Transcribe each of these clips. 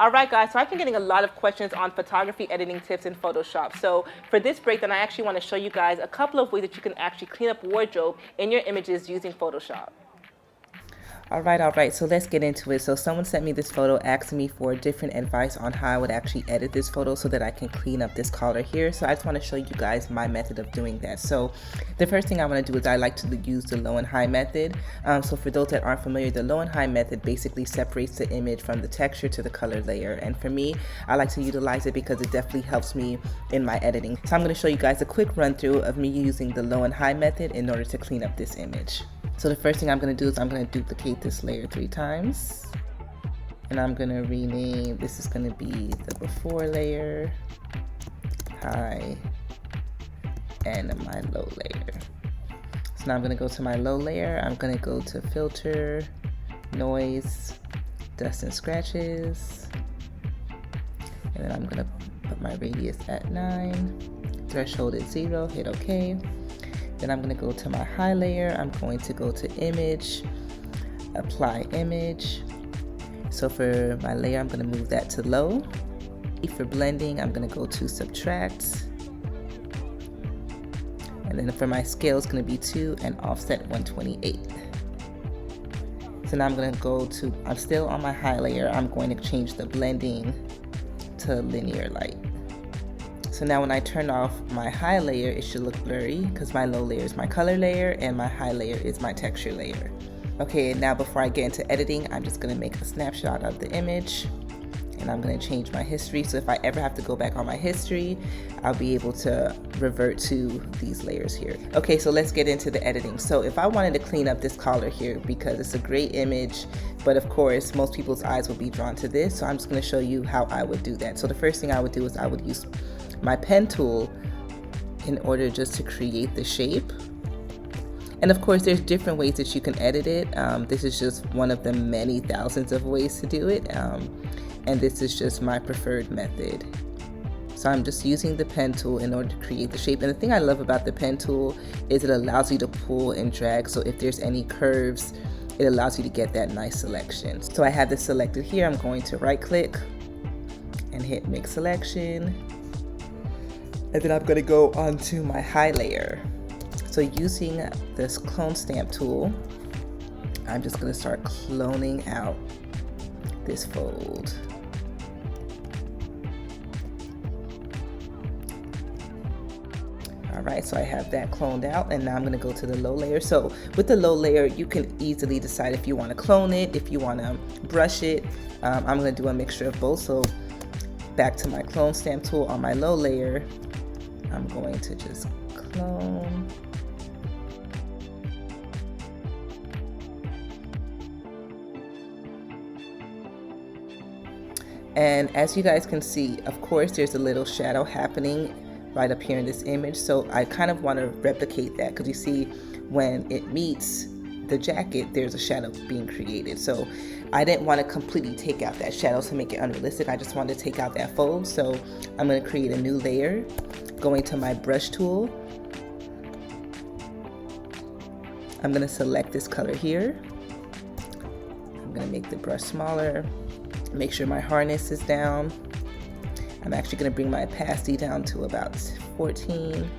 All right, guys, so I've been getting a lot of questions on photography editing tips in Photoshop. So for this breakdown, I actually want to show you guys a couple of ways that you can actually clean up wardrobe in your images using Photoshop. All right, so let's get into it. So someone sent me this photo asking me for different advice on how I would actually edit this photo so that I can clean up this color here. So I just want to show you guys my method of doing that. So the first thing I want to do is I like to use the low and high method. So for those that aren't familiar, the low and high method basically separates the image from the texture to the color layer. And for me, I like to utilize it because it definitely helps me in my editing. So I'm going to show you guys a quick run through of me using the low and high method in order to clean up this image. So the first thing I'm going to do is I'm going to duplicate this layer 3 times. And I'm going to rename, this is going to be the before layer, high, and my low layer. So now I'm going to go to my low layer. I'm going to go to filter, noise, dust and scratches. And then I'm going to put my radius at 9, threshold at 0, hit OK. Then I'm going to go to my high layer. I'm going to go to image, apply image. So for my layer, I'm going to move that to low. For blending, I'm going to go to subtract. And then for my scale, it's going to be 2 and offset 128. So now I'm going to go to, I'm still on my high layer. I'm going to change the blending to linear light. So now when I turn off my high layer, it should look blurry because my low layer is my color layer and my high layer is my texture layer. Okay, now before I get into editing, I'm just going to make a snapshot of the image and I'm going to change my history. So if I ever have to go back on my history, I'll be able to revert to these layers here. Okay, so let's get into the editing. So if I wanted to clean up this collar here because it's a great image, but of course most people's eyes will be drawn to this. So I'm just going to show you how I would do that. So the first thing I would do is I would use my pen tool in order just to create the shape. And of course there's different ways that you can edit it. This is just one of the many thousands of ways to do it. And this is just my preferred method. So I'm just using the pen tool in order to create the shape. And the thing I love about the pen tool is it allows you to pull and drag. So if there's any curves, it allows you to get that nice selection. So I have this selected here. I'm going to right click and hit make selection. And then I'm going to go onto my high layer. So using this clone stamp tool, I'm just going to start cloning out this fold. All right, so I have that cloned out and now I'm going to go to the low layer. So with the low layer, you can easily decide if you want to clone it, if you want to brush it. I'm going to do a mixture of both. So back to my clone stamp tool on my low layer. I'm going to just clone. And as you guys can see, of course, there's a little shadow happening right up here in this image. So I kind of want to replicate that because you see when it meets the jacket, there's a shadow being created. So I didn't want to completely take out that shadow to make it unrealistic. I just wanted to take out that fold. So I'm going to create a new layer, going to my brush tool. I'm going to select this color here. I'm going to make the brush smaller, make sure my hardness is down. I'm actually going to bring my opacity down to about 14.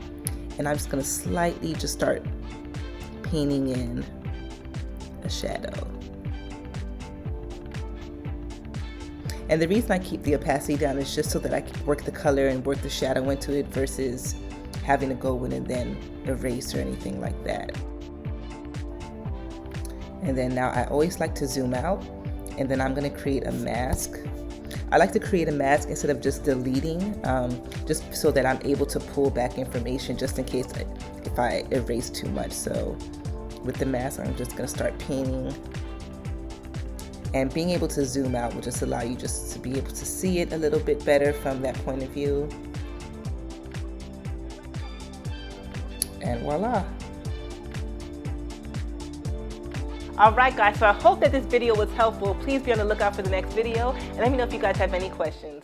And I'm just going to slightly just start painting in a shadow. And the reason I keep the opacity down is just so that I can work the color and work the shadow into it versus having to go in and then erase or anything like that. And then now I always like to zoom out and then I'm going to create a mask. I like to create a mask instead of just deleting, just so that I'm able to pull back information just in case if I erase too much. So with the mask, I'm just going to start painting. And being able to zoom out will just allow you just to be able to see it a little bit better from that point of view. And voila. All right, guys, so I hope that this video was helpful. Please be on the lookout for the next video and let me know if you guys have any questions.